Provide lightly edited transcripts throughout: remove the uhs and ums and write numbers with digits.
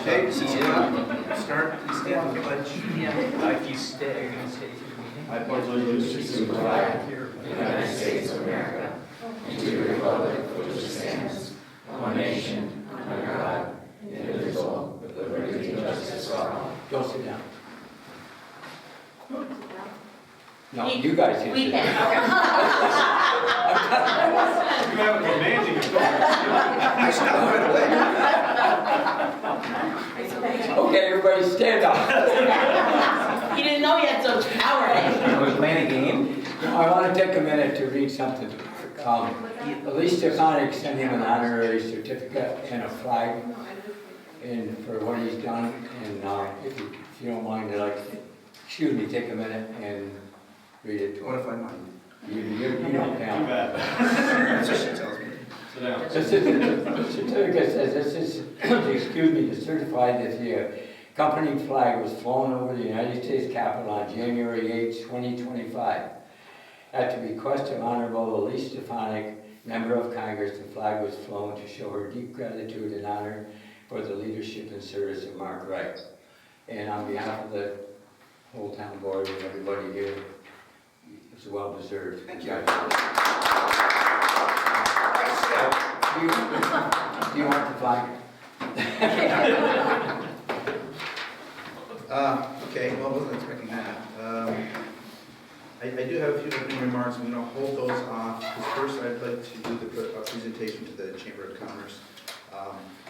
Okay, since you're up, start, please stand for the pledge. If you stay, you're going to stay through the meeting. I pledge allegiance to the flag of the United States of America, and to the republic for which it stands, one nation, under God, indivisible, with liberty and justice for all. Don't sit down. No, you guys can We sit down. You have a commanding authority. I stopped right away. Okay, everybody stand up. He didn't know he had such power, eh? Are we playing a game? I want to take a minute to read something. Elise Stefanik sent him an honorary certificate and a flag and for what he's done. And if you don't mind, I'd like to, excuse me, take a minute and read it to What him. if I mind? You don't count. That's what she tells me. Sit down. This is, the certificate says this is, excuse me, to certify that the company flag was flown over the United States Capitol on January 8, 2025. At the request of Honorable Elise Stefanik, Member of Congress, the flag was flown to show her deep gratitude and honor for the leadership and service of Mark Wright. And on behalf of the whole town board and everybody here, it's well deserved. Thank you. Do you want the flag? Okay, well, I wasn't expecting that. I do have a few opening remarks. I'm going to hold those off, because first I'd like to do the presentation to the Chamber of Commerce.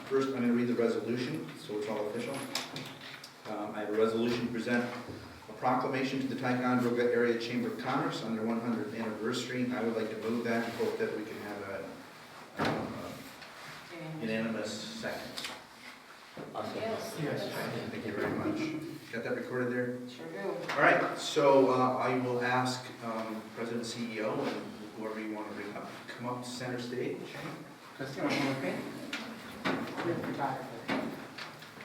First, I'm going to read the resolution, so it's all official. I have a resolution to present a proclamation to the Ticonderoga Area Chamber of Commerce on their 100th anniversary. I would like to move that and hope that we can have a unanimous second. Yes. Thank you very much. Got that recorded there? Sure do. All right, so I will ask President CEO and whoever you want to bring up, come up to center stage. Christy, want to come with me?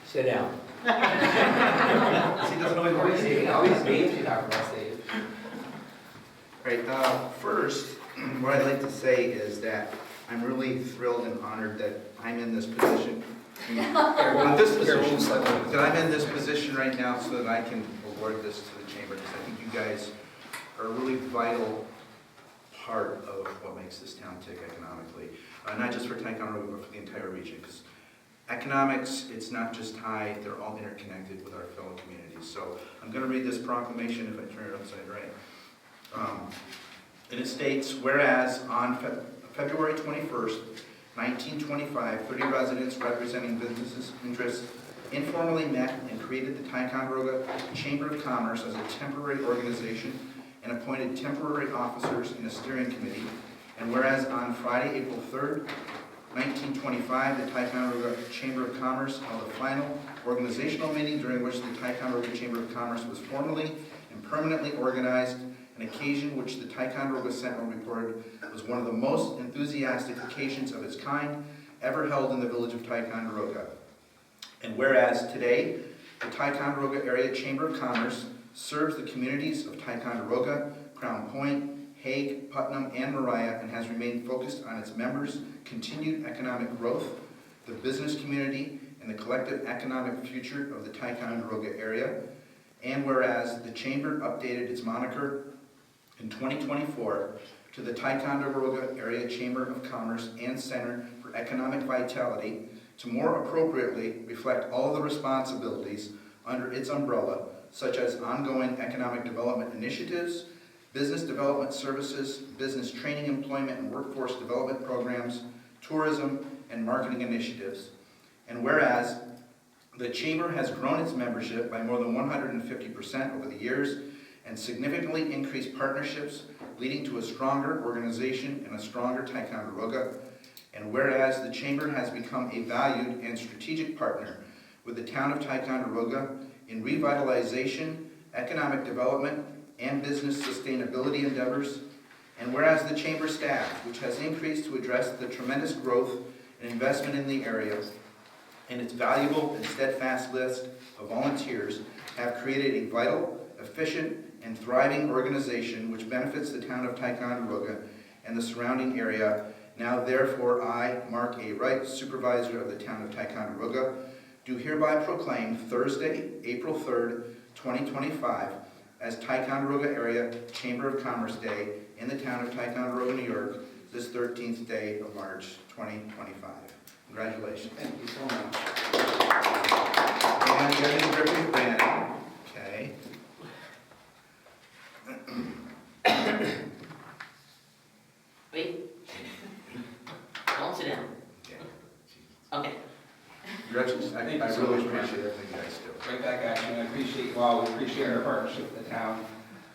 Sit down. He doesn't always want to see it. All these names you talk about stage. All right, first, what I'd like to say is that I'm really thrilled and honored that I'm in this position. That I'm in this position right now so that I can award this to the Chamber, because I think you guys are a really vital part of what makes this town tick economically. Not just for Ticonderoga, but for the entire region, because economics, it's not just high, they're all interconnected with our fellow communities. So I'm going to read this proclamation if I turn it upside right. And it states, whereas on February 21st, 1925, 30 residents representing businesses' interests informally met and created the Ticonderoga Chamber of Commerce as a temporary organization and appointed temporary officers in a steering committee. And whereas on Friday, April 3rd, 1925, the Ticonderoga Chamber of Commerce held a final organizational meeting during which the Ticonderoga Chamber of Commerce was formally and permanently organized, an occasion which the Ticonderoga Sentinel reported was one of the most enthusiastic occasions of its kind ever held in the village of Ticonderoga. And whereas today, the Ticonderoga Area Chamber of Commerce serves the communities of Ticonderoga, Crown Point, Hague, Putnam, and Mariah, and has remained focused on its members' continued economic growth, the business community, and the collective economic future of the Ticonderoga area. And whereas the Chamber updated its moniker in 2024 to the Ticonderoga Area Chamber of Commerce and Center for Economic Vitality to more appropriately reflect all of the responsibilities under its umbrella, such as ongoing economic development initiatives, business development services, business training, employment, and workforce development programs, tourism, and marketing initiatives. And whereas the Chamber has grown its membership by more than 150% over the years and significantly increased partnerships, leading to a stronger organization and a stronger Ticonderoga. And whereas the Chamber has become a valued and strategic partner with the town of Ticonderoga in revitalization, economic development, and business sustainability endeavors. And whereas the Chamber staff, which has increased to address the tremendous growth and investment in the area, and its valuable and steadfast list of volunteers have created a vital, efficient, and thriving organization which benefits the town of Ticonderoga and the surrounding area. Now therefore I, Mark A. Wright, Supervisor of the town of Ticonderoga, do hereby proclaim Thursday, April 3rd, 2025, as Ticonderoga Area Chamber of Commerce Day in the town of Ticonderoga, New York, this 13th day of March, 2025. Congratulations. Thank you so much. And getting Griffin Bannon. Okay. Wait. Don't sit down. Okay. Congratulations. I Thank you so really much, Mark. appreciate everything you guys do. Right back at you, and I appreciate, well, we appreciate our partnership with the town,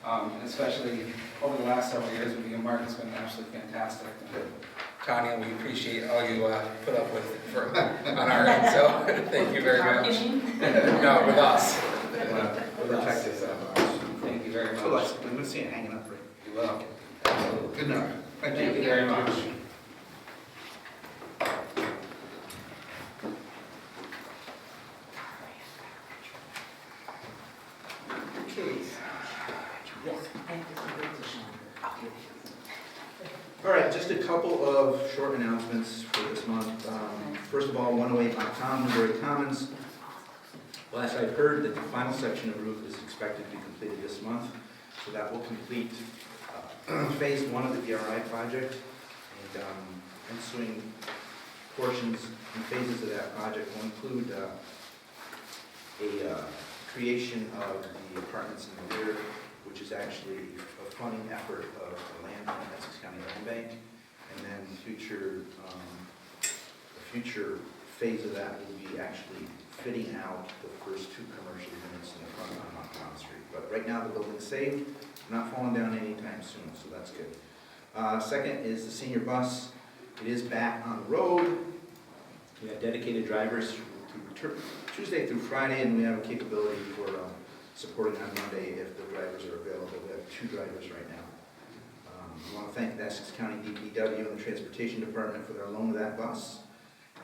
and especially over the last several years with you and Mark, it's been absolutely fantastic. Tanya, we appreciate all you put up with on our end, so thank you very much. Marketing? No, with us. We'll protect this. Thank you very So, much. I'm going to see it hanging up for you. You will. Absolutely. Good enough. Thank Thank you. you very much. All right, just a couple of short announcements for this month. First of all, 108 Mount Tom, Newbury Commons. Last I've heard that the final section of roof is expected to be completed this month, so that will complete phase one of the DRI project, and ensuing portions and phases of that project will include a creation of the apartments in the rear, which is actually a funding effort of the land bank, Essex County Land Bank, and then a future phase of that will be actually fitting out the first two commercial units in the front on Mount Tom Street. But right now the building's saved, not falling down anytime soon, so that's good. Second is the senior bus. It is back on the road. We have dedicated drivers through Tuesday through Friday, and we have a capability for supporting on Monday if the drivers are available. We have 2 drivers right now. I want to thank the Essex County DPW and the Transportation Department for their loan of that bus.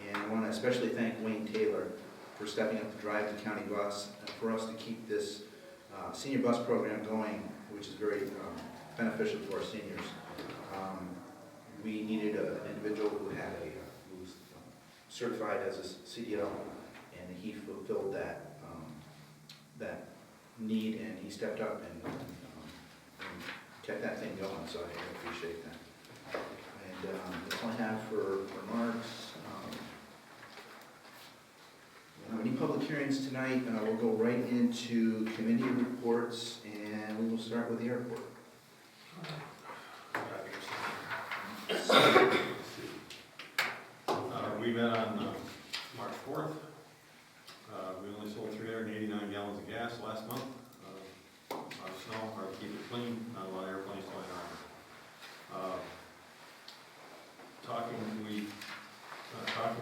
And I want to especially thank Wayne Taylor for stepping up to drive the county bus and for us to keep this senior bus program going, which is very beneficial to our seniors. We needed an individual who was certified as a CDL, and he fulfilled that need, and he stepped up and kept that thing going, so I appreciate that. And that's all I have for remarks. We don't have any public hearings tonight. We'll go right into committee reports, and we will start with the airport. We met on March 4th. We only sold 389 gallons of gas last month. A lot of snow, hard to keep it clean, not a lot of airplanes flying around. Talking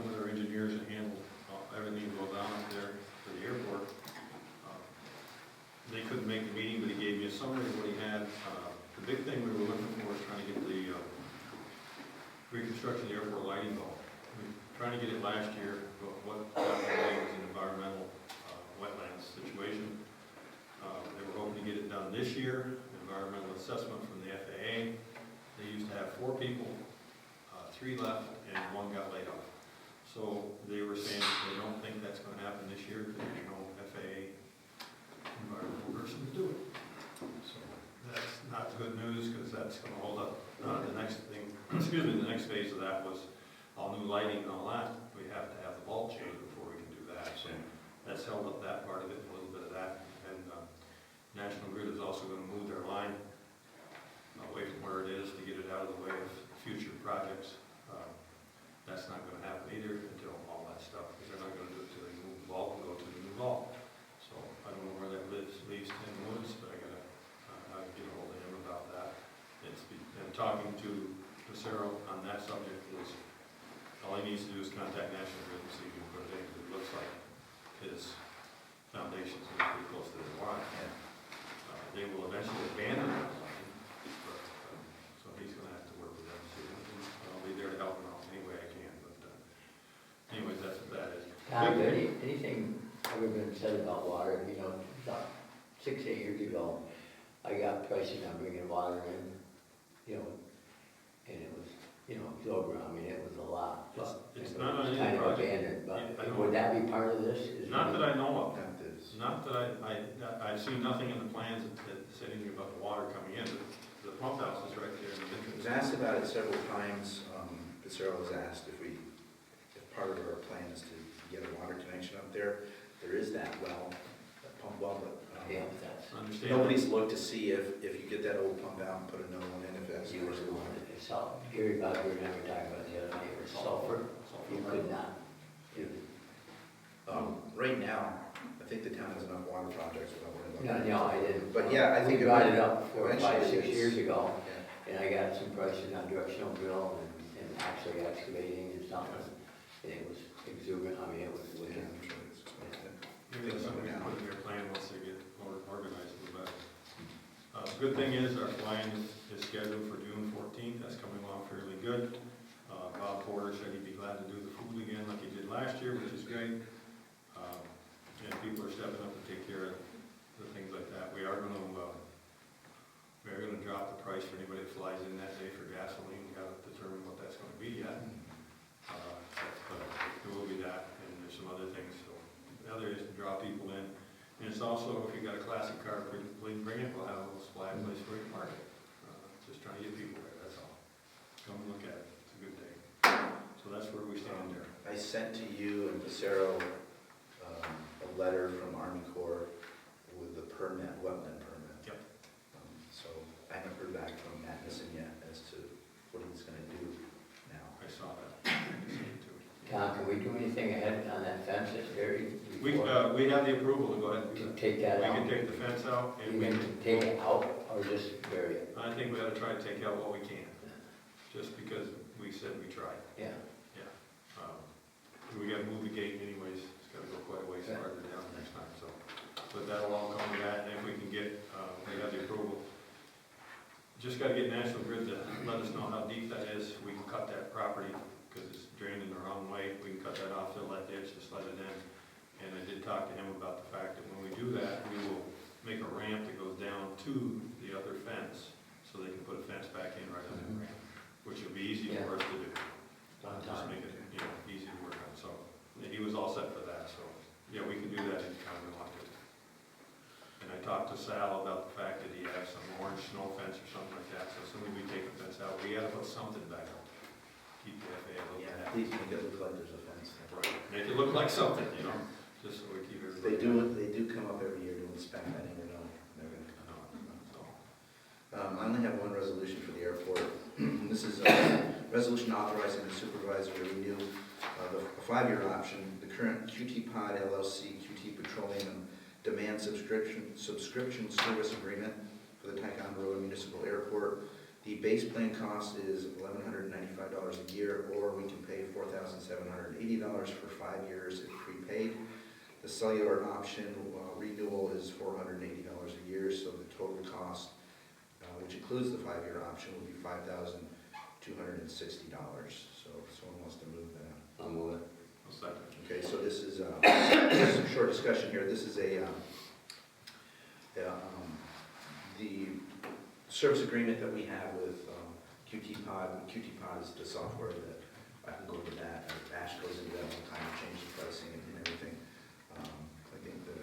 with our engineers and handled everything that goes on up there for the airport. They couldn't make the meeting, but he gave me a summary of what he had. The big thing we were looking for was trying to get the reconstruction of the airport lighting goal. We were trying to get it last year, but what got delayed was an environmental wetlands situation. They were hoping to get it done this year, environmental assessment from the FAA. They used to have 4 people, 3 left, and 1 got laid off. So they were saying that they don't think that's going to happen this year because there's no FAA environmental person to do it. So that's not good news because that's going to hold up. The next thing, the next phase of that was all new lighting and all that. We have to have the bulb changed before we can do that. So that's held up that part of it, a little bit of that. And National Grid is also going to move their line away from where it is to get it out of the way of future projects. That's not going to happen either until all that stuff, because they're not going to do it until they move the bulb and go to the new bulb. So I don't know where that leaves Tim Woods, but I gotta get a hold of him about that. And talking to Lucero on that subject is, all he needs to do is contact National Grid and see if he can put it in, because it looks like his foundation's pretty close to the line. They will eventually abandon that line, but, so he's gonna have to work with them, see, I'll be there to help him out any way I can, but anyways, that's what that is. Tom, said about water, you know, about 6, 8 years ago, I got pricing on bringing water in, you know, and it was, you know, exorbitant, I mean, it was a lot. but It's it not was on any kind of project. abandoned, Yeah, I but know. would that be part of this? Is Not that I know of. That is. Not that I've seen nothing in the plans that said anything about the water coming in, but the pump house is right there in the I was entrance. asked about it several times. Pissarro was asked if part of our plan is to get a water connection up there. There is that well, that pump well, but Yeah, that's, Understand? nobody's looked to see if you get that old pump out and put another one in, if that's you were the one that they saw, Gary Bogger and I were talking about the other day, it was sulfur, you could not. Right now, I think the town has enough water projects without worrying about No, that. I didn't. But yeah, I think We it brought would- it up 4 or 5, 6 eventually years it's- ago, Yeah. and I got some prices on directional drill and actually excavating and something. And it was exuberant, I mean, it was Yeah, wicked. I'm sure it's expensive. Maybe that's something we can put in their plan once they get more organized a little better. Good thing is, our flying is scheduled for June 14th, that's coming along fairly good. Bob Porter said he'd be glad to do the food again like he did last year, which is great. And people are stepping up to take care of the things like that. We are gonna drop the price for anybody that flies in that day for gasoline. We haven't determined what that's gonna be yet. But there will be that, and there's some other things, so. The other is to draw people in. And it's also, if you've got a classic car, please bring it, we'll have a little supply place for you to park it. Just trying to get people there, that's all. Come and look at it, it's a good day. So that's where we stand there. I sent to you and Pissarro a letter from Army Corps with the permit, wetland permit. Yep. So I haven't heard back from Matt Nissen yet as to what he's gonna do now. I saw that. Tom, can we do anything ahead on that fence that's buried? We before? We have the approval to go ahead and do To that. take that We out? can take the fence out, and You we mean can, to take it out or just bury it? I think we ought to try to take out what we can, just because we said we tried. Yeah. We gotta move the gate anyways, it's gotta go quite a ways Okay. farther down next time, so. But that'll all come to that, and if we can get, we have the approval. Just gotta get National Grid to let us know how deep that is, we can cut that property, because it's draining the wrong way, we can cut that off, fill that ditch, just let it in. And I did talk to him about the fact that when we do that, we will make a ramp that goes down to the other fence, so they can put a fence back in right on that ramp, which will be easy for us to do. On Just time. make it, easy to work on, so, and he was all set for that, so, yeah, we can do that anytime we want to. And I talked to Sal about the fact that he has some orange snow fence or something like that, so as soon as we take the fence out, we gotta put something back up. Keep the FAA looking Yeah, at it. please make it look like there's a fence there. Right, make it look like something, just so we keep everybody. They do come up every year to inspect, I never know, they're gonna come out. So, I only have one resolution for the airport. This is a resolution authorizing the supervisor to renew the 5-year option, the current QT Pod LLC QT Petroleum Demand Subscription Service Agreement for the Ticonderoga Municipal Airport. The base plan cost is $1,195 a year, or we can pay $4,780 for 5 years if prepaid. The cellular option renewal is $480 a year, so the total cost, which includes the 5-year option, will be $5,260. So if someone wants to move that. I'll move it. I'll second. Okay, so this is a short discussion here. This is the service agreement that we have with QT Pod. QT Pod is the software that, I can go over that. Ash goes into that all the time to change the pricing and everything. I think the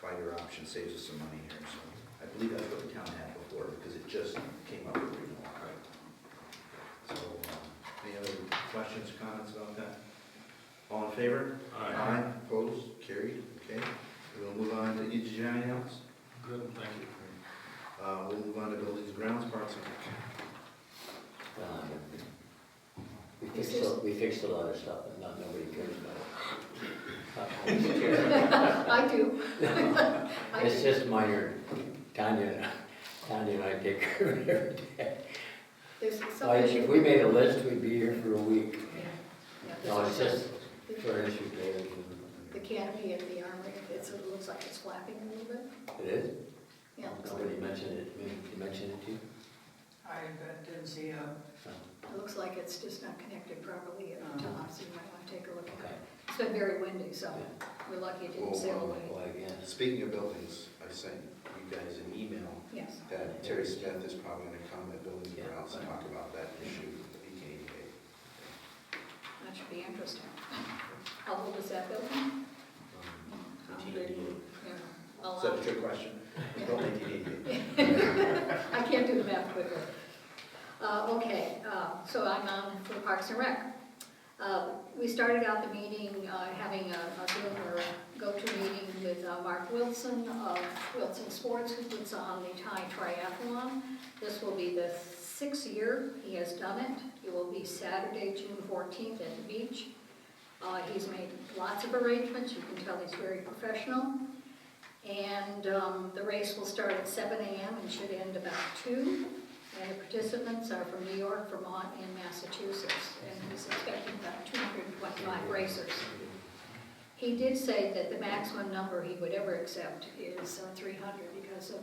5-year option saves us some money here, so I believe that's what the town had before, because it just came up with renewal. So, any other questions or comments about that? All in favor? Aye. Opposed? Carried? Okay. We'll move on to, did you have anything else? Good, thank you. We'll move on to buildings and grounds, parks and We fixed a lot of stuff, and nobody cares about it. I do. It's just minor. Tanya and I take care of it every day. There's some Like, issue. if we made a list, we'd be here for a week. Yeah, No, it's there's just furnish repairs. the canopy at the armory, it looks like it's flapping a little bit. It is? Yeah, it looks Nobody like, mentioned it, maybe you mentioned it to you? I didn't see a, it looks like it's just not connected properly at the top, so you might want to take a look at Okay. it. It's been very windy, so. Yeah. We're lucky it didn't sail away. Speaking of buildings, I sent you guys an email Yes. that Terry Smith is probably gonna come at Buildings and Grounds and talk about that issue, the BKA. That should be interesting. How old is that building? 1988. Yeah. Well, Is that a trick question? Built 1988. I can't do the math quickly. Okay, so I'm on for Parks and Rec. We started out the meeting having a Zoom or go-to meeting with Mark Wilson of Wilson Sports, who puts on the Thai Triathlon. This will be the 6th year he has done it. It will be Saturday, June 14th at the beach. He's made lots of arrangements. You can tell he's very professional. And the race will start at 7 a.m. and should end about 2. And the participants are from New York, Vermont, and Massachusetts. And he's expecting about 225 racers. He did say that the maximum number he would ever accept is 300 because of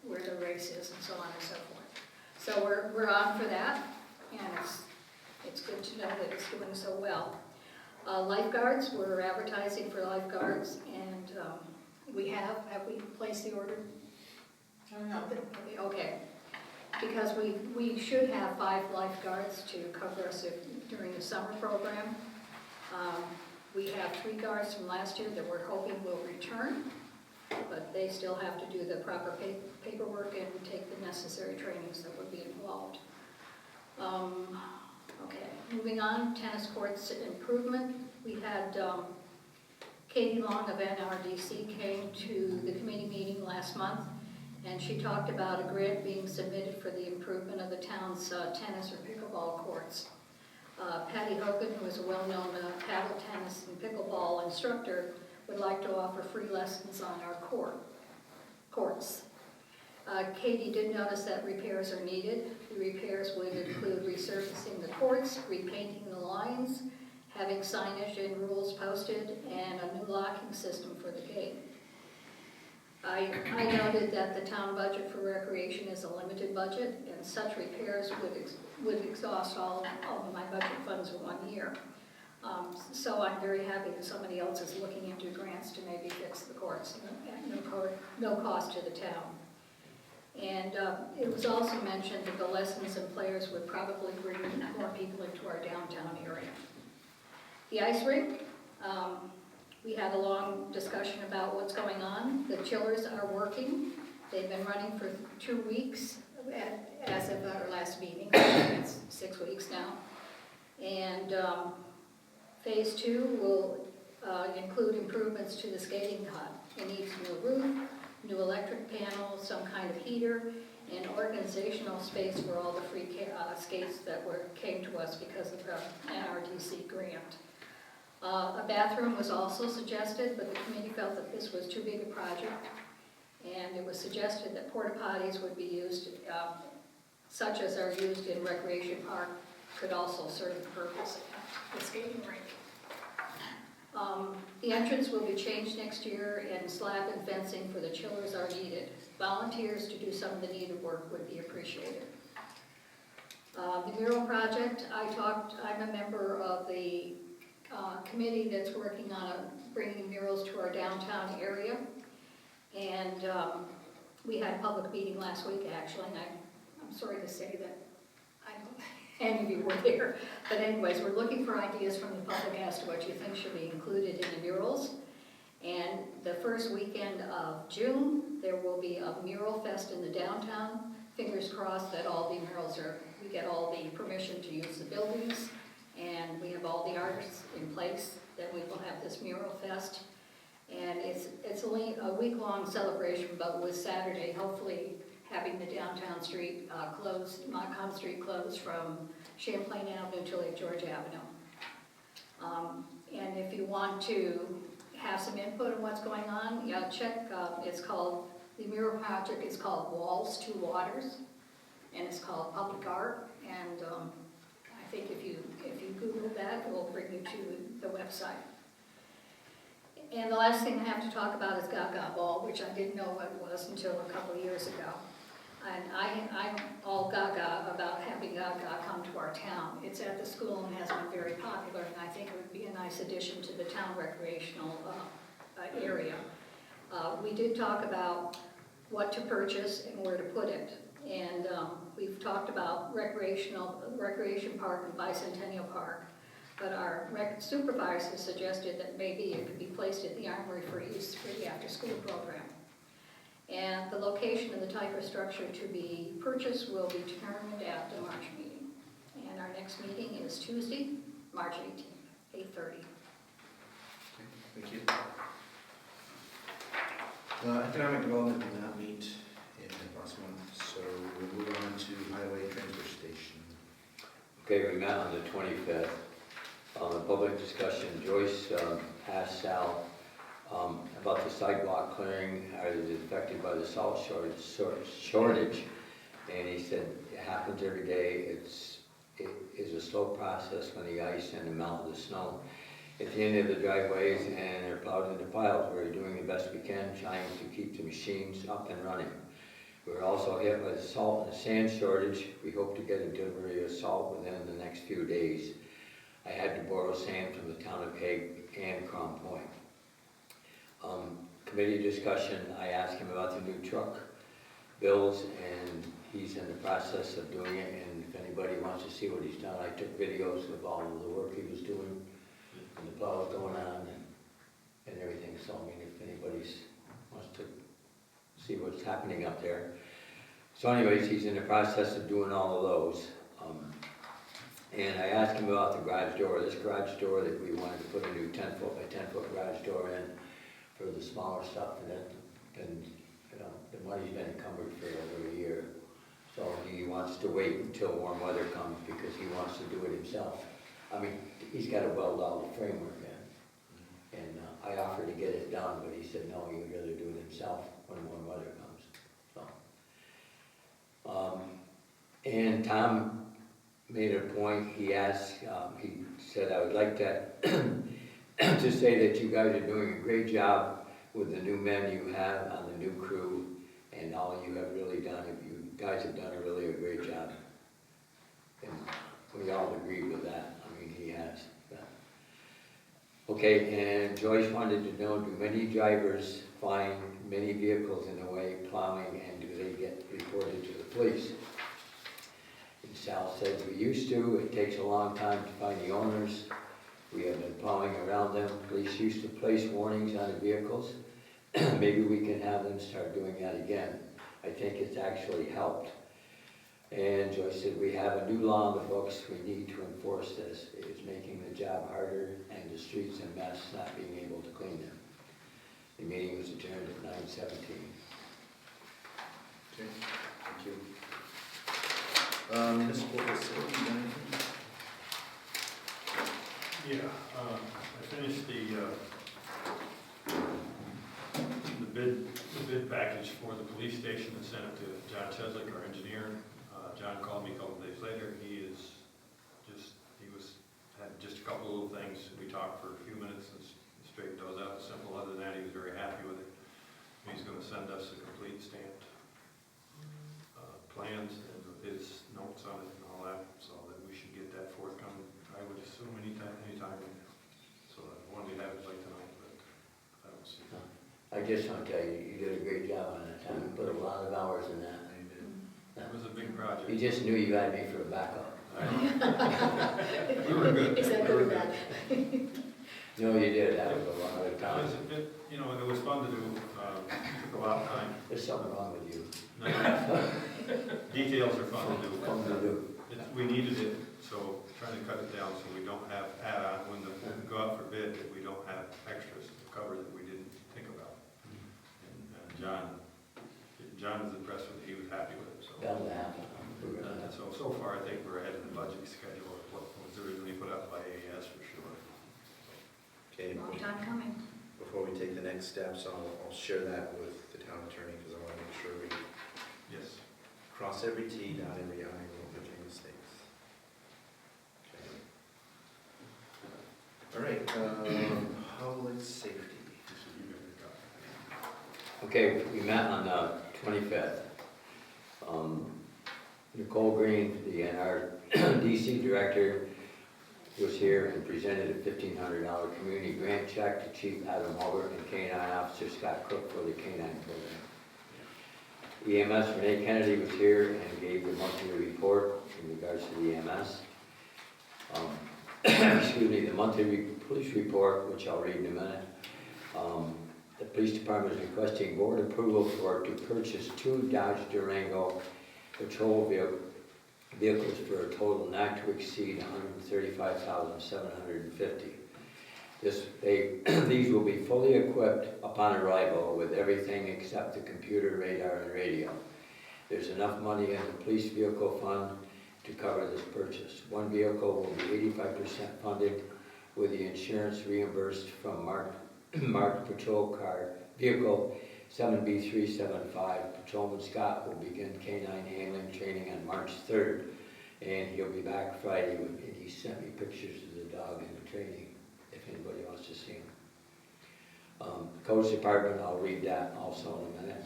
where the race is and so on and so forth. So we're on for that, and it's good to know that it's doing so well. Lifeguards, we're advertising for lifeguards, and have we placed the order? Okay. Because we should have 5 lifeguards to cover us during the summer program. We have 3 guards from last year that we're hoping will return, but they still have to do the proper paperwork and take the necessary trainings that would be involved. Okay, moving on, tennis courts improvement. We had Katie Long of NRDC came to the committee meeting last month, and she talked about a grant being submitted for the improvement of the town's tennis or pickleball courts. Patty Hogan, who is a well-known paddle tennis and pickleball instructor, would like to offer free lessons on our courts. Katie did notice that repairs are needed. The repairs would include resurfacing the courts, repainting the lines, having signage and rules posted, and a new locking system for the gate. I noted that the town budget for recreation is a limited budget, and such repairs would exhaust all of my budget funds in 1 year. So I'm very happy that somebody else is looking into grants to maybe fix the courts at no cost to the town. And it was also mentioned that the lessons and players would probably bring more people into our downtown area. The ice rink, we had a long discussion about what's going on. The chillers are working. They've been running for 2 weeks as of our last meeting. It's 6 weeks now. And phase 2 will include improvements to the skating hut. It needs new roof, new electric panels, some kind of heater, and organizational space for all the free skates that came to us because of the NRDC grant. A bathroom was also suggested, but the committee felt that this was too big a project, and it was suggested that porta potties would be used, such as are used in Recreation Park, could also serve the purpose of the skating rink. The entrance will be changed next year, and slab and fencing for the chillers are needed. Volunteers to do some of the needed work would be appreciated. The mural project, I'm a member of the committee that's working on bringing murals to our downtown area. And we had a public meeting last week, actually, and I'm sorry to say that I don't know any of you were there. But anyways, we're looking for ideas from the public as to what you think should be included in the murals. And the first weekend of June, there will be a mural fest in the downtown. Fingers crossed that all the murals we get all the permission to use the buildings, and we have all the artists in place. Then we will have this mural fest. And it's only a week-long celebration, but with Saturday, hopefully having the downtown street closed, Montcalm Street closed from Champlain Avenue to Lake George Avenue. And if you want to have some input on what's going on, check, the mural project is called Walls to Waters, and it's called Public Art. And I think if you Google that, it will bring you to the website. And the last thing I have to talk about is Gaga Ball, which I didn't know what it was until a couple of years ago. And I'm all gaga about having Gaga come to our town. It's at the school and has been very popular, and I think it would be a nice addition to the town recreational area. We did talk about what to purchase and where to put it. And we've talked about recreation park and Bicentennial Park. But our rec supervisor suggested that maybe it could be placed at the Armory for use for the after-school program. And the location and the type of structure to be purchased will be determined at the March meeting. And our next meeting is Tuesday, March 18th, 8:30. Thank you. Economic development did not meet in last month, so we'll move on to highway transfer station. Okay, we met on the 25th. The public discussion, Joyce asked Sal about the sidewalk clearing, how it is affected by the salt shortage. And he said it happens every day. It is a slow process when the ice and the melt of the snow at the end of the driveways and they're plowed into piles. We're doing the best we can, trying to keep the machines up and running. We're also hit by the salt and the sand shortage. We hope to get a delivery of salt within the next few days. I had to borrow sand from the town of Hague and Crown Point. Committee discussion, I asked him about the new truck bills, and he's in the process of doing it, and if anybody wants to see what he's done, I took videos of all of the work he was doing, and the plow going on, and everything, so I mean, if anybody wants to see what's happening up there. So anyways, he's in the process of doing all of those. And I asked him about the garage door, this garage door that we wanted to put a new 10-foot by 10-foot garage door in for the smaller stuff, and then you know, the money's been encumbered for over a year. So he wants to wait until warm weather comes because he wants to do it himself. I mean, he's got to weld all the framework in. And I offered to get it done, but he said no, he would rather do it himself when warm weather comes. So, and Tom made a point, he asked, he said, I would like to, to say that you guys are doing a great job with the new men you have on the new crew, and all you have really done, you guys have done a great job. And we all agree with that, I mean, he has. Okay, and Joyce wanted to know, do many drivers find many vehicles in the way plowing, and do they get reported to the police? And Sal says we used to. It takes a long time to find the owners. We have been plowing around them. Police used to place warnings on the vehicles. Maybe we can have them start doing that again. I think it's actually helped. And Joyce said we have a new law in the books. We need to enforce this. It's making the job harder and the streets a mess, not being able to clean them. The meeting was adjourned at 9:17. Okay, thank you. Municipal facility, anything? Yeah, I finished the bid package for the police station and sent it to John Cheslick, our engineer. John called me a couple of days later. He had just a couple of little things. We talked for a few minutes and straightened those out. Simple. Other than that, he was very happy with it. He's going to send us a complete stamped plans and his notes on it and all that, so that we should get that forthcoming. I would assume anytime. So one we have it like tonight, but I don't see. I just want to tell you, you did a great job on that, Tom. You put a lot of hours in that. It was a big project. You just knew you had me for a backup. We were good. Is that good or bad? No, you did. That was a lot of It time. was a bit, it was fun to do. Took a lot of time. There's something wrong with you. Details are fun to do. Fun to do. We needed it, so trying to cut it down so we don't have add-on, when we go out for bid, that we don't have extras to cover that we didn't think about. And John was impressed with it, he was happy with it, so. That'll happen. So far, I think we're ahead of the budget schedule of what was originally put up by AES for sure. Okay, Long time coming. before we take the next steps, I'll share that with the town attorney, because I want to make sure we Yes. cross every T, dot every I, and won't make any mistakes. Okay. All right, public safety. Okay, we met on the 25th. Nicole Green, the NRDC director, was here and presented a $1,500 community grant check to Chief Adam Holbert and K-9 Officer Scott Cook for the K-9 program. EMS Renee Kennedy was here and gave the monthly report in regards to the EMS. Excuse me, the monthly police report, which I'll read in a minute. The police department is requesting board approval to purchase 2 Dodge Durango patrol vehicles for a total not to exceed $135,750. These will be fully equipped upon arrival with everything except the computer, radar, and radio. There's enough money in the police vehicle fund to cover this purchase. One vehicle will be 85% funded with the insurance reimbursed from marked patrol car vehicle 7B375. Patrolman Scott will begin K-9 handling training on March 3rd, and he'll be back Friday, and he sent me pictures of the dog in the training, if anybody wants to see him. Codes Department, I'll read that also in a minute.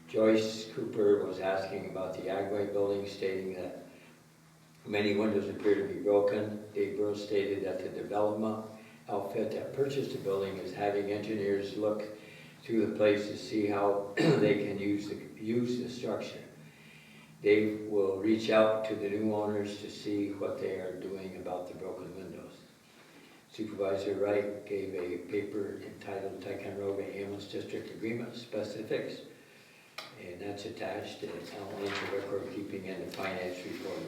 Joyce Cooper was asking about the Agway building, stating that many windows appear to be broken. Dave Burrows stated that the development outfit that purchased the building is having engineers look through the place to see how they can use the structure. Dave will reach out to the new owners to see what they are doing about the broken windows. Supervisor Wright gave a paper entitled Ticonderoga Ambulance District Agreement Specifics, and that's attached, and it's outlined for record keeping in the finance report.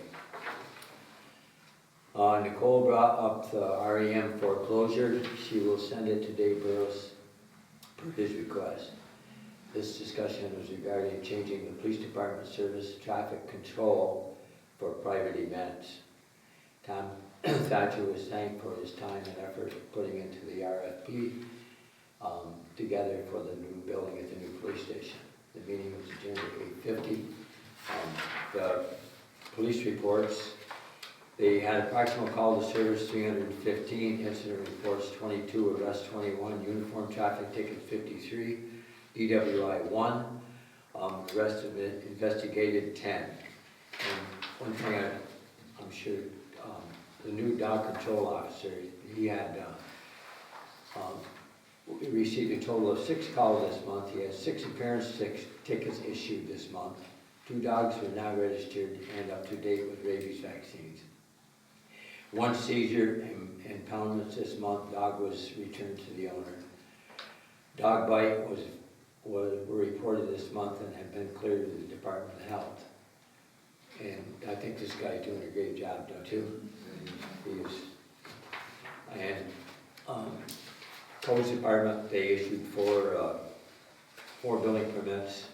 Nicole brought up the REM foreclosure. She will send it to Dave Burrows per his request. This discussion was regarding changing the police department service traffic control for private events. Tom Thatcher was thanked for his time and effort putting into the RFP together for the new building at the new police station. The meeting was adjourned at 8:50. The police reports, they had approximate call to service 315, incident reports 22, arrest 21, uniform traffic ticket 53, DWI 1, arrest investigated 10. And one thing I'm sure the new dog control officer, he had we received a total of 6 calls this month. He has 6 appearance tickets issued this month. 2 dogs were now registered and up to date with rabies vaccines. 1 seizure and impoundments this month. Dog was returned to the owner. Dog bite were reported this month and have been cleared to the Department of Health. And I think this guy's doing a great job, don't you? He is. And Codes Department, they issued 4 building permits,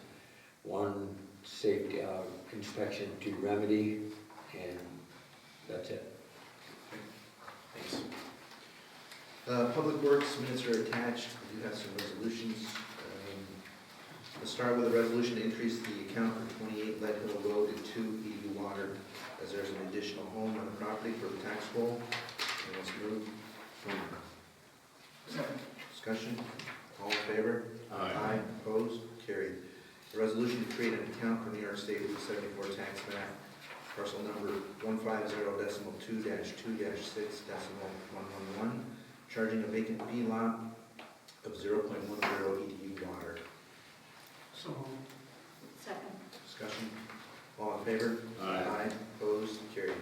1 safety inspection to remedy, and that's it. Thanks. Public Works minutes are attached. We do have some resolutions. Let's start with a resolution to increase the account for 28 Lead Hill Road to 2 EV Water, as there's an additional home on the property for the tax roll. And let's move. Discussion. All in favor? Aye. Opposed? Carried. A resolution to create an account for New York State Route 74 tax map, parcel number 150.2-2-6.111, charging a vacant B lot of 0.10 EDU water. So moved. Second. Discussion. All in favor? Aye. Opposed? Carried.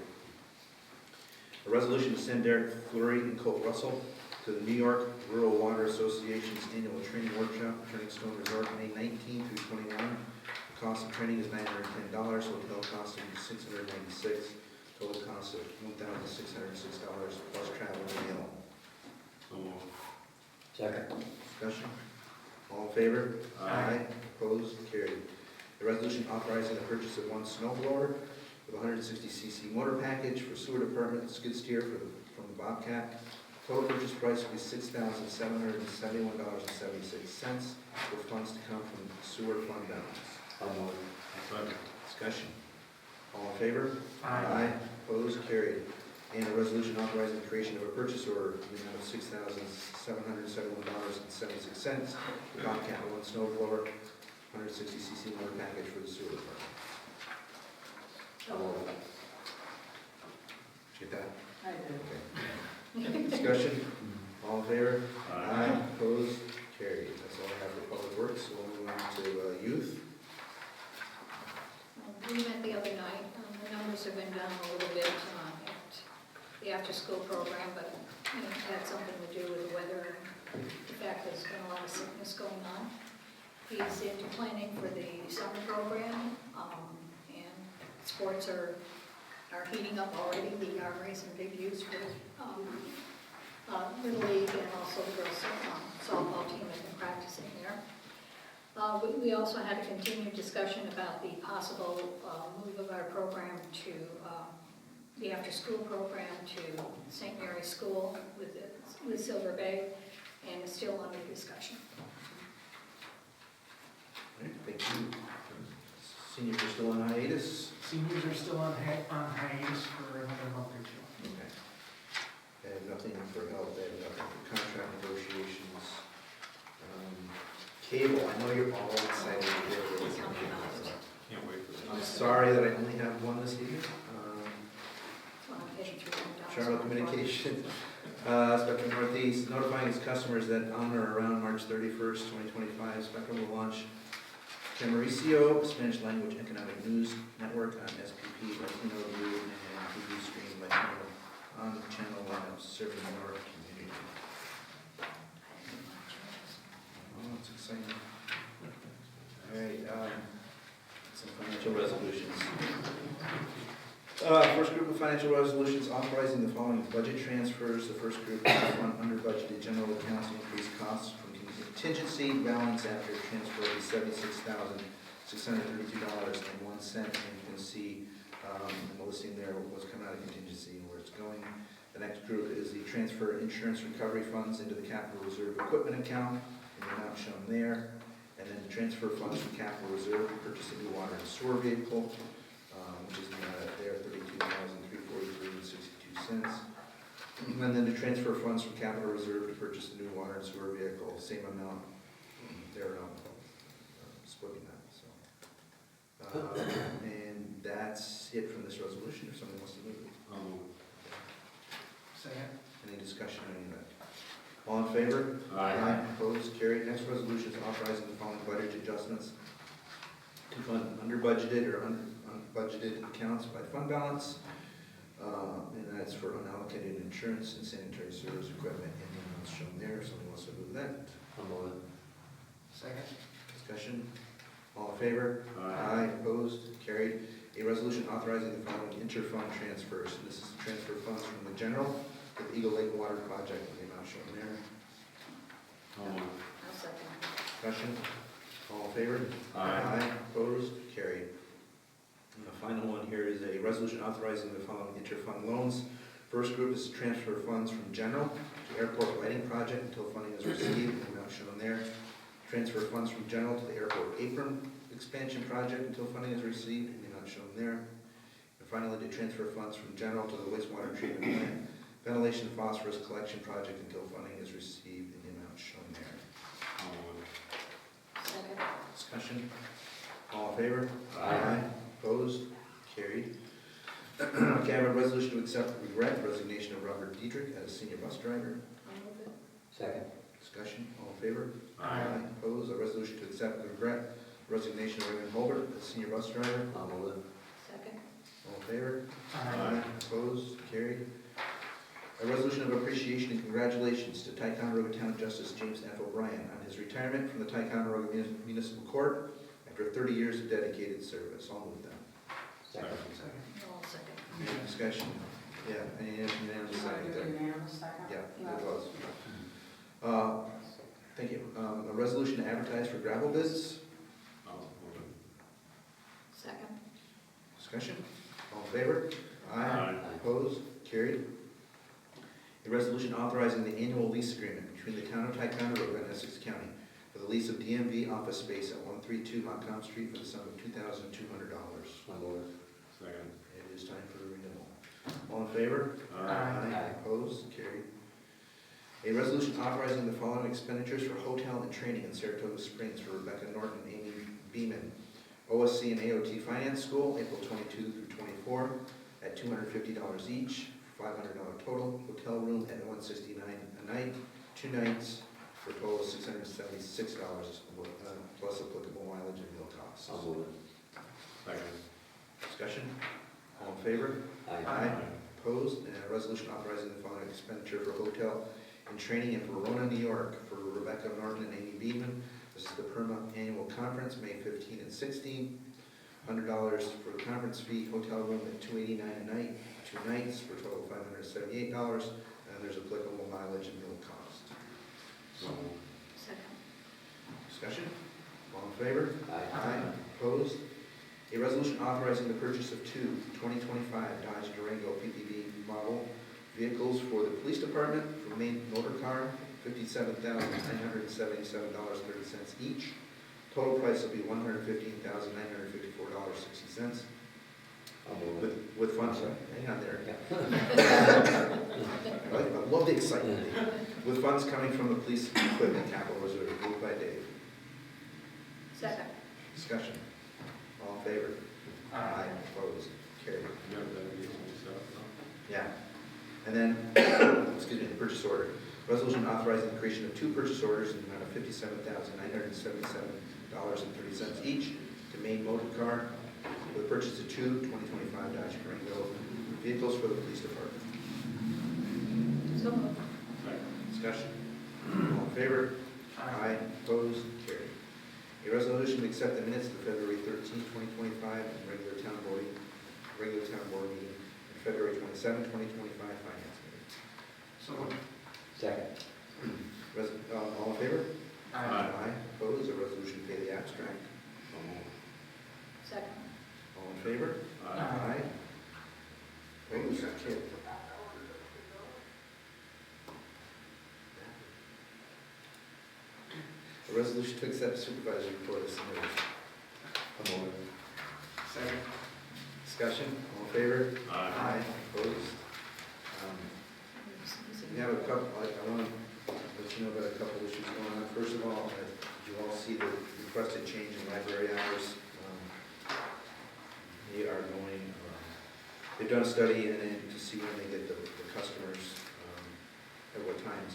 A resolution to send Derek Fleury and Colt Russell to the New York Rural Water Association's annual training workshop at Turning Stone Resort, May 19 through 21. The cost of training is $910, hotel cost is $696, total cost of $1,606 plus travel and meal. So moved. Second. Discussion. All in favor? Aye. Opposed? Carried. A resolution authorizing the purchase of 1 snow blower with 160cc motor package for sewer department skid steer from the Bobcat. Total purchase price will be $6,771.76, with funds to come from sewer fund balance. Second. Discussion. All in favor? Aye. Opposed? Carried. And a resolution authorizing the creation of a purchase order in the amount of $6,771.76 for Bobcat 1 snow blower, 160cc motor package for the sewer department. So moved. Did you get that? Okay. Discussion, all in favor? Aye. Opposed, carried. That's all I have for public works, so we'll move on to youth. We met the other night, the numbers have been down a little bit at the after-school program, but you know, it had something to do with the weather and the fact that there's been a lot of sickness going on. He's into planning for the summer program, and sports are heating up already. The Armory's in big use for Little League, and also the girls softball team has been practicing there. We also had a continued discussion about the possible move of our program to the after-school program to St. Mary's School with Silver Bay, and it's still under discussion. All right, thank you. Seniors are still on hiatus. Seniors are still on hiatus for another month or two. Okay. They have nothing for health, they have nothing for contract negotiations. Cable, I know you're all excited to hear what it's going to be. Can't wait for that. I'm sorry that I only have one this evening. Well, I'm heading through them. Charlotte Communications, Spectrum Northeast, notifying its customers that on or around March 31st, 2025, Spectrum will launch Mauricio, Spanish Language Economic News Network on SPP, Latino View, and TV stream Latino on channel lineup serving our community. Oh, it's exciting. All right, some financial resolutions. First group of financial resolutions authorizing the following budget transfers. The first group is to fund under budgeted general accounts to increase costs from contingency balance after transfer of $76,632.01. And you can see in the listing there what's coming out of contingency and where it's going. The next group is the transfer insurance recovery funds into the capital reserve equipment account, and the amount shown there. And then the transfer funds from capital reserve to purchase a new water and sewer vehicle, which is there, $32,343.62. And then to transfer funds from capital reserve to purchase a new water and sewer vehicle, same amount. They're splitting that. So, and that's it from this resolution. If someone wants to move it, Second. any discussion on any of that? All in favor? Aye. Opposed? Carried. Next resolution is authorizing the following budget adjustments to fund under budgeted or unbudgeted accounts by fund balance. And that's for unallocated insurance and sanitary service equipment, and the amounts shown there. If somebody wants to move that. Second. Discussion. All in favor? Aye. Opposed? Carried. A resolution authorizing the following interfund transfers. This is to transfer funds from the general to the Eagle Lake Water Project, and the amount shown there. I'll second. Discussion. All in favor? Aye. Opposed? Carried. And the final one here is a resolution authorizing the following interfund loans. First group is to transfer funds from general to airport lighting project until funding is received, and the amount shown there. Transfer funds from general to the airport apron expansion project until funding is received, and the amount shown there. And finally, to transfer funds from general to the wastewater treatment plant ventilation phosphorus collection project until funding is received, and the amount shown there. Second. Discussion. All in favor? Aye. Opposed? Carried. Okay, I have a resolution to accept with regret the resignation of Robert Diedrich as senior bus driver. I'll move it. Second. Discussion. All in favor? Aye. Opposed? A resolution to accept with regret the resignation of Raymond Holbert as senior bus driver. Second. All in favor? Aye. Opposed? Carried. A resolution of appreciation and congratulations to Ticonderoga Town Justice James F. O'Brien on his retirement from the Ticonderoga Municipal Court after 30 years of dedicated service. I'll move that. Second. I'll second. Any discussion? Yeah, any unanimous second there? Yeah, it was. Thank you. A resolution to advertise for gravel bids. Second. Discussion? All in favor? Aye. Opposed? Carried. A resolution authorizing the annual lease agreement between the town of Ticonderoga and Essex County for the lease of DMV office space at 132 Montcalm Street for the sum of $2,200. Second. It is time for the renewal. All in favor? Aye. Opposed? Carried. A resolution authorizing the following expenditures for hotel and training in Saratoga Springs for Rebecca Norton, Amy Beeman, OSC and AOT Finance School, April 22 through 24, at $250 each. $500 total. Hotel room at $169 a night, 2 nights, for a total of $676, plus applicable mileage and meal costs. I'll move it. Second. Discussion? All in favor? Aye. Opposed? And a resolution authorizing the following expenditure for hotel and training in Verona, New York, for Rebecca Norton and Amy Beedman. This is the PERMA annual conference, May 15 and 16. $100 for the conference fee, hotel room at $289 a night, 2 nights, for a total of $578, and there's applicable mileage and meal cost. Second. Discussion? All in favor? Aye. Opposed? A resolution authorizing the purchase of 2 2025 Dodge Durango PPV model vehicles for the police department for main motor car, $57,977.30 each. Total price will be $115,954.60. I'll move it. With funds, hang on there. I love the excitement. With funds coming from the police equipment capital reserve, moved by Dave. Second. Discussion. All in favor? Aye. Opposed? Carried. You got that vehicle stuff, no? Yeah. And then, excuse me, the purchase order. Resolution authorizing the creation of 2 purchase orders in the amount of $57,977.30 each to Maine Motor Car for the purchase of 2 2025 Dodge Durango vehicles for the police department. So moved. Second. Discussion. All in favor? Aye. Opposed? Carried. A resolution to accept the minutes of the February 13, 2025 and regular town board meeting and February 27, 2025 finance meeting. So moved. Second. All in favor? Aye. Opposed? A resolution to pay the abstract. Second. All in favor? Aye. Opposed? Carried. A resolution to accept supervisory report as submitted. Second. Discussion, all in favor? Aye. Opposed? We have a couple, I want to let you know about a couple issues going on. First of all, did you all see the requested change in library hours? They are going, they've done a study and to see when they get the customers, at what times.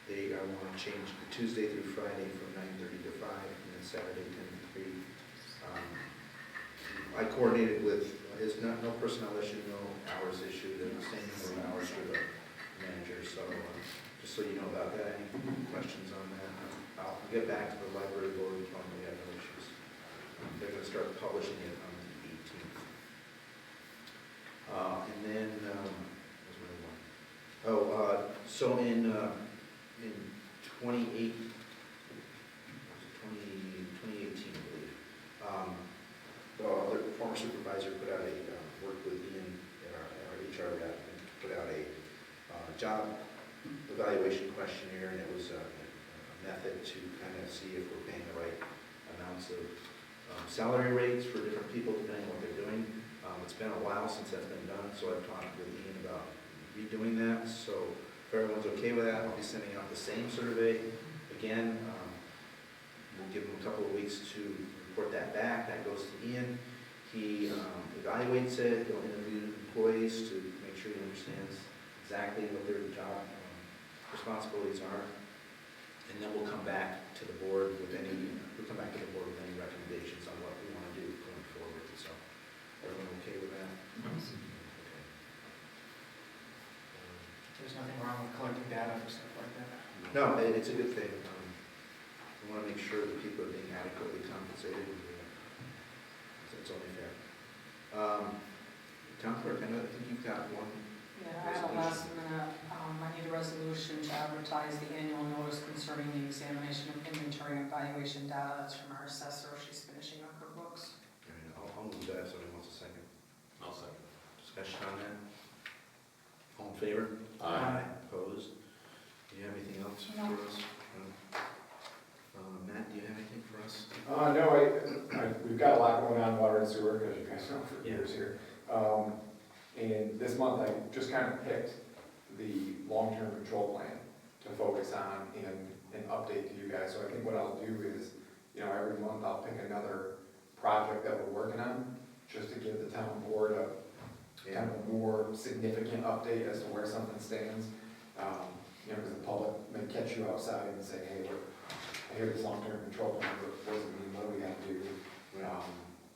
They want to change the Tuesday through Friday from 9:30 to 5, and then Saturday 10 to 3. I coordinated with, it's no personnel issue, no hours issue, they're the same number of hours for the manager, so just so you know about that, any questions on that? I'll get back to the library board, we probably have no issues. They're going to start publishing it on the 18th. And then, what's my other one? So in 2018, I believe, the former supervisor put out worked with Ian at our HR rep, and put out a job evaluation questionnaire, and it was a method to kind of see if we're paying the right amounts of salary rates for different people depending on what they're doing. It's been a while since that's been done, so I've talked with Ian about redoing that. So if everyone's okay with that, I'll be sending out the same survey again. We'll give him a couple of weeks to report that back. That goes to Ian. He evaluates it. He'll interview employees to make sure he understands exactly what their job responsibilities are. And then we'll come back to the board with any recommendations on what we want to do going forward. So, everyone okay with that? Okay. There's nothing wrong with collecting data for stuff like that. No, it's a good thing. We want to make sure that people are being adequately compensated. It's only fair. Town clerk, I think you've got one. Yeah, I have a last minute, I need a resolution to advertise the annual notice concerning the examination of inventory and valuation data. That's from our assessor, she's finishing up her books. I'll move that, if somebody wants a second. I'll second. Discussion on that? All in favor? Aye. Opposed? Do you have anything else No. for us? No. Matt, do you have anything for us? No, we've got a lot going on in water and sewer, as you guys know, for Yeah. years here. And this month, I just kind of picked the long-term control plan to focus on and update to you guys. So I think what I'll do is, every month I'll pick another project that we're working on, just to give the town board kind of a more significant update as to where something stands. You know, because the public may catch you outside and say, hey, I hear this long-term control plan, but what does it mean, what do we have to do?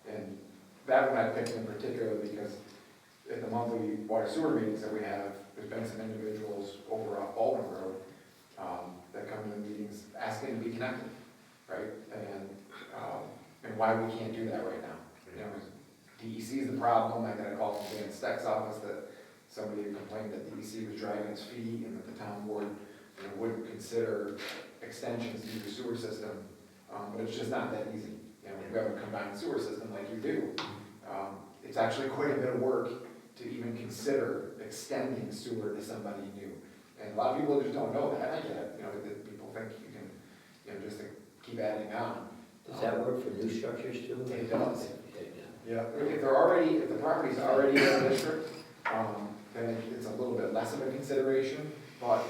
And that one I picked in particular because at the monthly water sewer meetings that we have, there's been some individuals over off Baldwin Road that come to the meetings asking to be connected, right? And why we can't do that right now. You know, DEC is the problem. I got a call from Dan Steck's office that somebody had complained that DEC was dragging its feet and that the town board, you know, wouldn't consider extensions to the sewer system. But it's just not that easy. You know, we have a combined sewer system like you do. It's actually quite a bit of work to even consider extending sewer to somebody new. And a lot of people just don't know that. I get it, you know, that people think you can, you know, just to keep adding on. Does that work for new structures too? It does. Okay, Yeah, if the property's already in the district, then it's a little bit less of a consideration. But,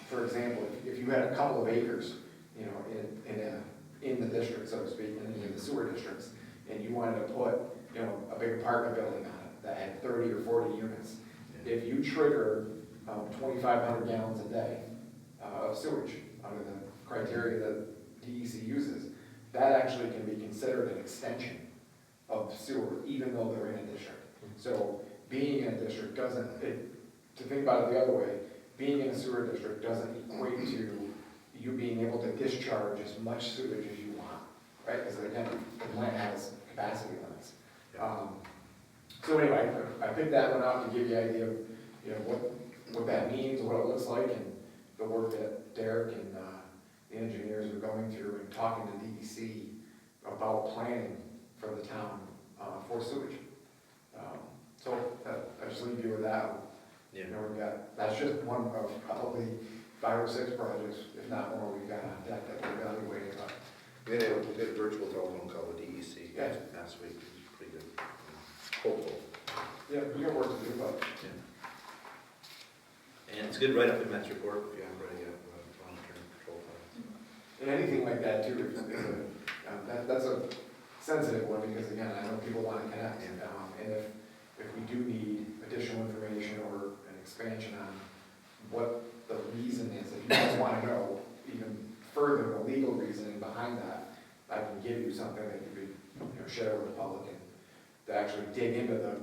for example, if you had a couple of acres, you know, in the district, so to speak, in the sewer districts, and you wanted to put, you know, a big apartment building on it that had 30 or 40 units, if you trigger 2,500 gallons a day of sewage under the criteria that DEC uses, that actually can be considered an extension of sewer, even though they're in a district. So being in a district doesn't, to think about it the other way, being in a sewer district doesn't equate to you being able to discharge as much sewage as you want, right? Because again, the plant has capacity limits. So anyway, I picked that one out to give you an idea of, you know, what that means, what it looks like, and the work that Derek and the engineers are going through and talking to DEC about planning for the town for sewage. So I just leave you with that. You know, that's just one of probably 5 or 6 projects, if not more, we've got on deck that we're evaluating. We had a virtual telephone call with DEC last week, it was pretty good. Hopeful. Yeah, we got work to do, but. And it's good right up in Met's report if you haven't read it yet, long-term control plans. And anything like that too, that's a sensitive one because again, I know people want to connect. And if we do need additional information or an expansion on what the reason is, if you guys want to know even further the legal reasoning behind that, I can give you something that you could, you know, share with the public and to actually dig into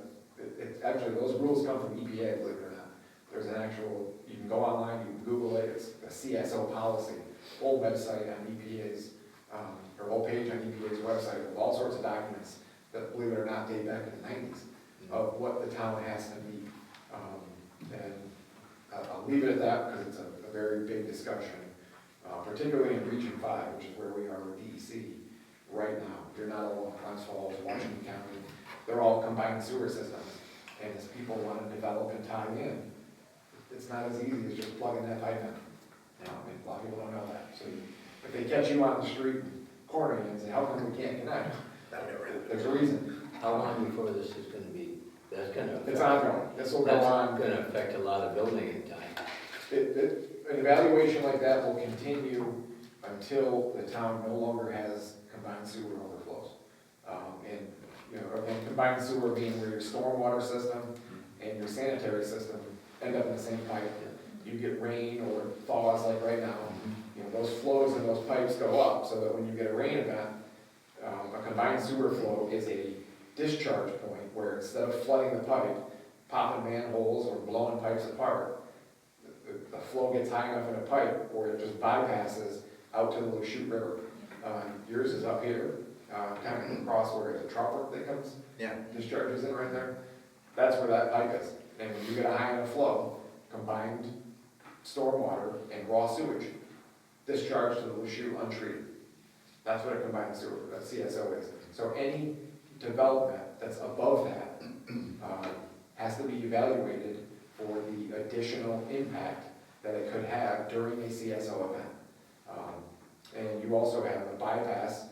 actually those rules come from EPA, believe it or not. There's an actual, you can go online, you can Google it, it's a CSO policy, whole website on EPA's, or whole page on EPA's website with all sorts of documents that, believe it or not, date back in the 90s of what the town has to meet. And I'll leave it at that because it's a very big discussion, particularly in Region 5, which is where we are with DEC right now. You're not all Glens Falls, Washington County, they're all combined sewer systems. And as people want to develop and tie in, it's not as easy as just plugging that pipe in. You know, I mean, a lot of people don't know that. So if they catch you on the street cornering and say, how come we can't connect? There's a reason. How long before this is gonna be, that's gonna affect? It's ongoing. This will go That's on. gonna affect a lot of building in time. An evaluation like that will continue until the town no longer has combined sewer overflows. And, you know, again, combined sewer being where your stormwater system and your sanitary system end up in the same pipe. You get rain or thaws like right now, you know, those flows in those pipes go up so that when you get a rain event, a combined sewer flow is a discharge point where instead of flooding the pipe, popping manholes or blowing pipes apart, the flow gets high enough in a pipe where it just bypasses out to the Lachute River. Yours is up here, kind of across where the trout work that comes, discharges in right there. That's where that pipe is. And when you get a high enough flow, combined stormwater and raw sewage, discharge to the Lachute untreated. That's what a combined sewer, a CSO is. So any development that's above that has to be evaluated for the additional impact that it could have during a CSO event. And you also have a bypass.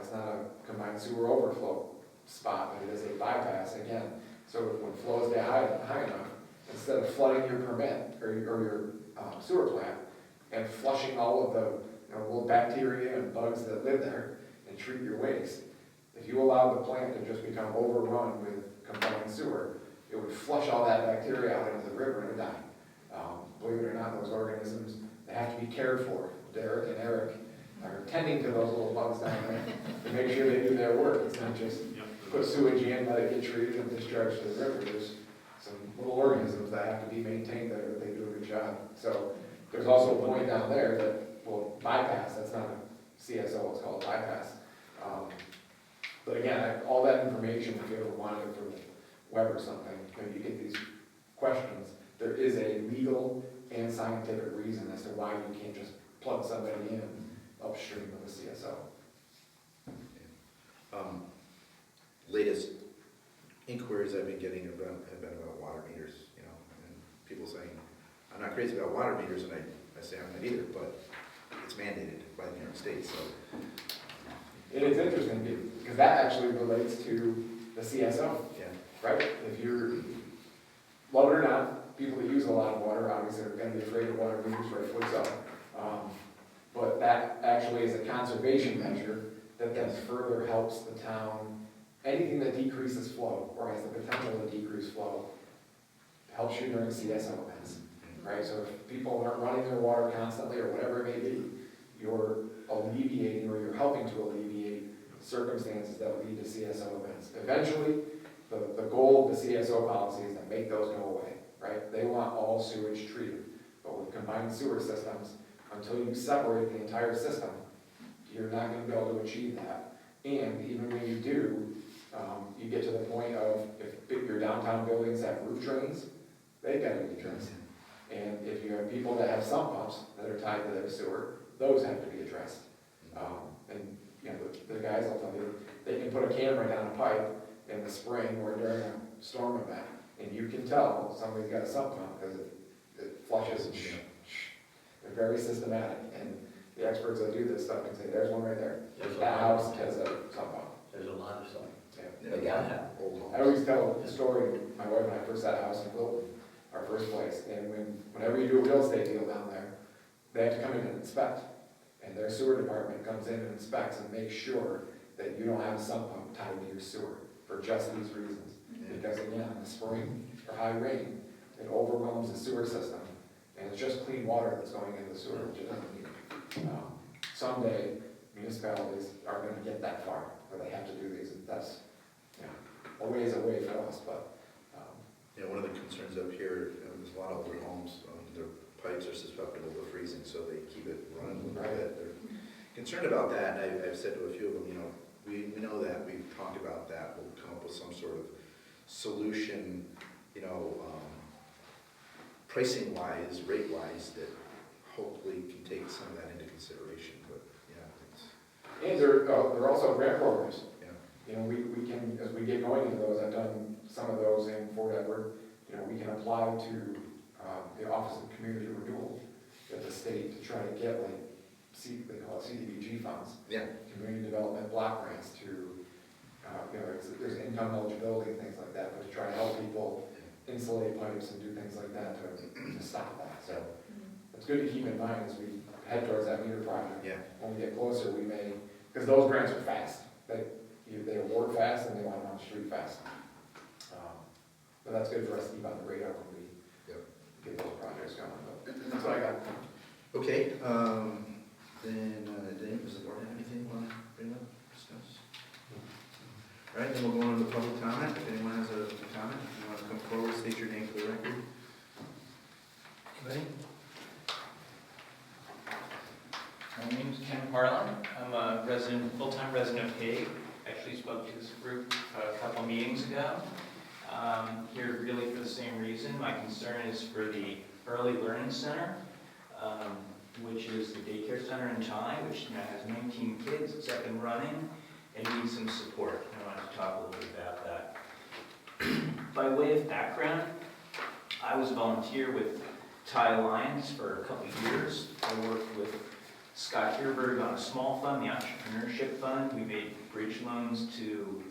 It's not a combined sewer overflow spot, but it is a bypass again. So when flows get high enough, instead of flooding your permit or your sewer plant and flushing all of the little bacteria and bugs that live there and treat your waste, if you allow the plant to just become overrun with combined sewer, it would flush all that bacteria out into the river and it would die. Believe it or not, those organisms, they have to be cared for. Derek and Eric are tending to those little bugs down there to make sure they do their work. It's not just Yep. put sewage in, let it get treated and discharged to the river. There's some little organisms that have to be maintained there, that they do a good job. So there's also a point down there that will bypass, that's not a CSO, it's called bypass. But again, all that information, if you ever wanted it from the web or something, maybe you get these questions, there is a legal and scientific reason as to why you can't just plug somebody in upstream of a CSO. Latest inquiries I've been getting have been about water meters, you know, and people saying, I'm not crazy about water meters, and I say I'm not either, but it's mandated by the New York State, so. And it's interesting, because that actually relates to the CSO, Yeah. right? If you're, love it or not, people that use a lot of water, obviously are gonna be afraid of water meters, rightfully so. But that actually is a conservation measure that then further helps the town. Anything that decreases flow, or has the potential to decrease flow, helps you during CSO events, right? So if people aren't running their water constantly, or whatever it may be, you're alleviating, or you're helping to alleviate circumstances that lead to CSO events. Eventually, the goal of the CSO policy is to make those go away, right? They want all sewage treated, but with combined sewer systems, until you separate the entire system, you're not gonna be able to achieve that. And even when you do, you get to the point of, if your downtown buildings have roof drains, they've gotta be addressed. And if you have people that have sump pumps that are tied to their sewer, those have to be addressed. And, you know, the guys will tell you, they can put a camera down a pipe in the spring or during a storm event, and you can tell somebody's got a sump pump, because it flushes and they're very systematic, and the experts that do this stuff can say, there's one right there. That house has a sump pump. There's a lot of stuff. Yeah. They gotta have. Old homes. I always tell the story, my wife and I first had a house in Wilton, our first place, and whenever you do a real estate deal down there, they have to come in and inspect. And their sewer department comes in and inspects and makes sure that you don't have a sump pump tied to your sewer for just these reasons. Because again, in the spring or high rain, it overwhelms the sewer system, and it's just clean water that's going into the sewer, which it doesn't need. Someday, municipalities are gonna get that far, where they have to do these, and that's, you know, a ways away for us, but, Yeah, one of the concerns up here, there's a lot of older homes, their pipes are susceptible to freezing, so they keep it running a little bit. They're concerned about that, and I've said to a few of them, you know, we know that, we've talked about that, we'll come up with some sort of solution, you know, pricing wise, rate wise, that hopefully can take some of that into consideration, but, yeah, it's, and there are also grant programs. yeah. You know, we can, as we get going into those, I've done some of those in Fort Edward, you know, we can apply to the Office of Community Renewal at the state to try to get like, they call it CDBG funds. Yeah. Community Development Block Grants to, you know, there's income eligibility and things like that, but to try to help people insulate pipes and do things like that to stop that. So it's good to keep in mind as we head towards that meter project. Yeah. When we get closer, we may, because those grants are fast. They award fast and they want them on the street fast. But that's good for us to keep on the radar when we get those projects going. But that's what I got. Okay, then, does the board have anything you want to bring up, discuss? All right, then we'll go on to the public comment. If anyone has a comment, if you want to come forward, state your name for the record. Anybody? My name's Ken Harlan. I'm a resident, full-time resident of Hague. Actually spoke to this group a couple meetings ago. Here really for the same reason. My concern is for the Early Learning Center, which is the daycare center in Ty, which now has 19 kids. It's up and running and needs some support. I wanted to talk a little bit about that. By way of background, I was a volunteer with Ty Alliance for a couple of years. I worked with Scott Herberg on a small fund, the Entrepreneurship Fund. We made bridge loans to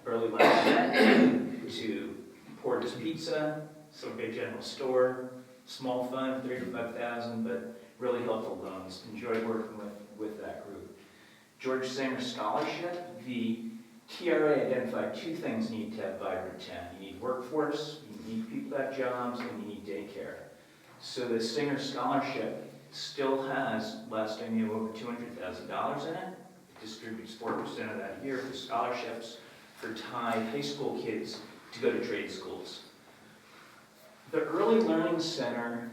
Early Learning to Porter's Pizza, Subway General Store, small fund, $3,000 to $5,000, but really helpful loans. Enjoyed working with that group. George Singer Scholarship, the TRA identified two things you need to have vibrant town. You need workforce, you need people that have jobs, and you need daycare. So the Singer Scholarship still has, last I knew, over $200,000 in it. It distributes 4% of that a year for scholarships for Thai high school kids to go to trade schools. The Early Learning Center,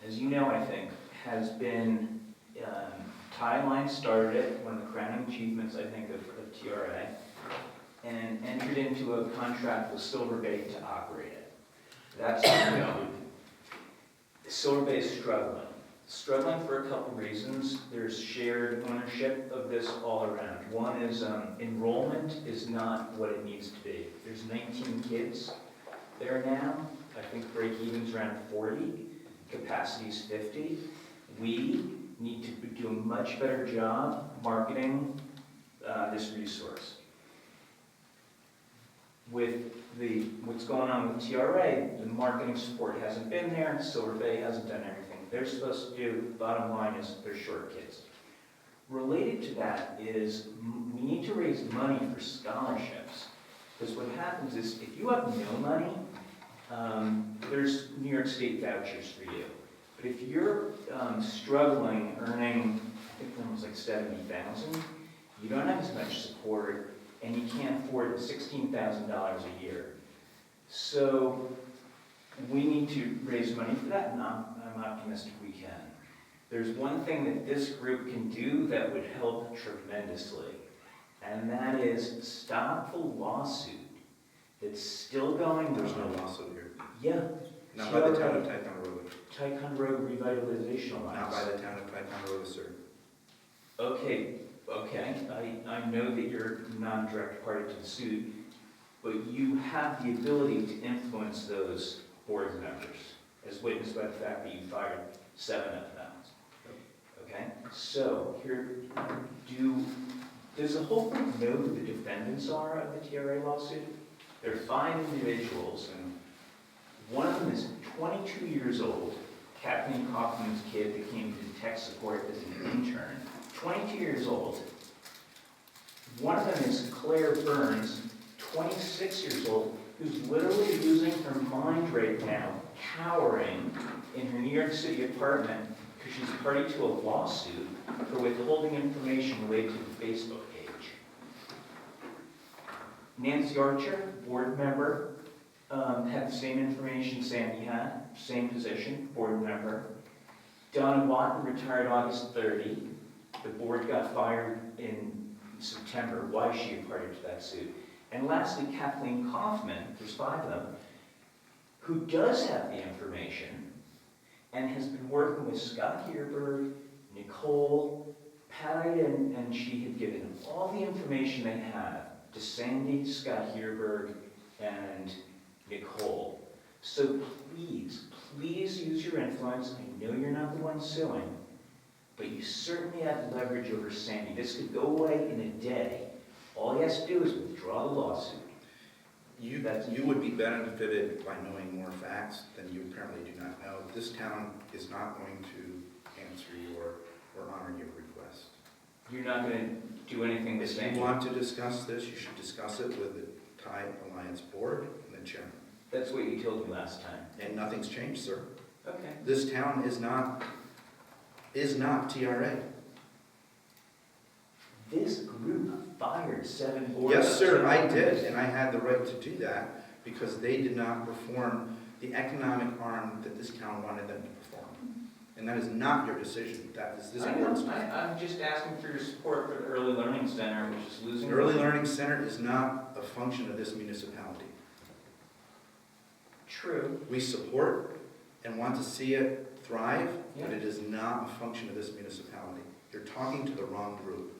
as you know, I think, has been, Thai Alliance started it, one of the crowning achievements, I think, of TRA, and entered into a contract with Silver Bay to operate it. That's ongoing. Silver Bay is struggling for a couple reasons. There's shared ownership of this all around. One is enrollment is not what it needs to be. There's 19 kids there now. I think break even's around 40. Capacity's 50. We need to do a much better job marketing this resource. With what's going on with TRA, the marketing support hasn't been there, Silver Bay hasn't done everything they're supposed to do. Bottom line is they're short kids. Related to that is we need to raise money for scholarships. Because what happens is if you have no money, there's New York State vouchers for you. But if you're struggling, earning, I think it was like $70,000, you don't have as much support, and you can't afford $16,000 a year. So we need to raise money for that, and I'm optimistic we can. There's one thing that this group can do that would help tremendously, and that is stop the lawsuit that's still going on. There's no lawsuit here. Yeah. Not by the town of Ticonderoga. Ticonderoga Revitalization Alliance. Not by the town of Ticonderoga, sir. Okay. I know that you're a non-direct party to the suit, but you have the ability to influence those board members, as witnessed by the fact that you fired 7 of them. Okay? So, does the whole group know who the defendants are of the TRA lawsuit? There are 5 individuals, and one of them is 22 years old, Kathleen Kaufman's kid that came to tech support as an intern. 22 years old. One of them is Claire Burns, 26 years old, who's literally losing her mind right now, cowering in her New York City apartment because she's party to a lawsuit for withholding information related to the Facebook page. Nancy Archer, board member, had the same information Sandy had, same position, board member. Donna Watton retired August 30. The board got fired in September. Why is she a party to that suit? And lastly, Kathleen Kaufman, there's 5 of them, who does have the information and has been working with Scott Hierberg, Nicole, Patty, and she had given all the information they have to Sandy, Scott Hierberg, and Nicole. So please use your influence. I know you're not the one suing, but you certainly have leverage over Sandy. This could go away in a day. All he has to do is withdraw the lawsuit. You would be benefited by knowing more facts than you apparently do not know. This town is not going to answer or honor your request. You're not going to do anything this If you want to discuss this, you should discuss it with the Thai Alliance Board and the chairman. That's what you told me last time. And nothing's changed, sir. Okay. This town is not TRA. This group fired 7 board. Yes, sir, I did, and I had the right to do that because they did not perform the economic arm that this town wanted them to perform. And that is not your decision. That is this board's. I'm just asking for your support for the Early Learning Center, which is losing. The Early Learning Center is not a function of this municipality. True. We support and want to see it thrive, but Yeah. it is not a function of this municipality. You're talking to the wrong group.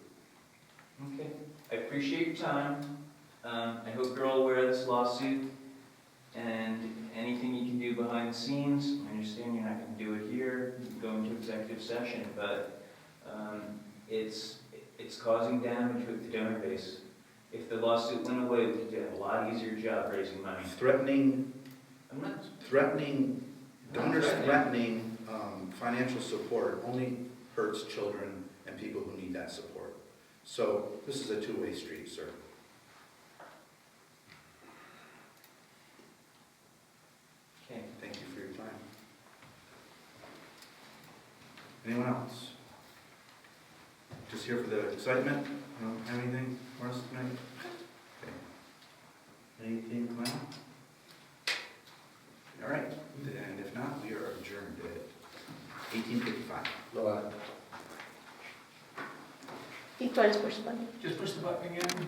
Okay. I appreciate your time. I hope you're all aware of this lawsuit and anything you can do behind the scenes. I understand you're not going to do it here. You can go into executive session, but it's causing damage with the donor base. If the lawsuit went away, we could have a lot easier job raising money. I'm not threatening, donors threatening financial support only hurts children and people who need that support. So this is a two-way street, sir. Okay. Thank you for your time. Anyone else? Just here for the excitement? You don't have anything for us tonight? Okay. Anything, Glenn? All right, and if not, we are adjourned at 18:55. Just push the button again.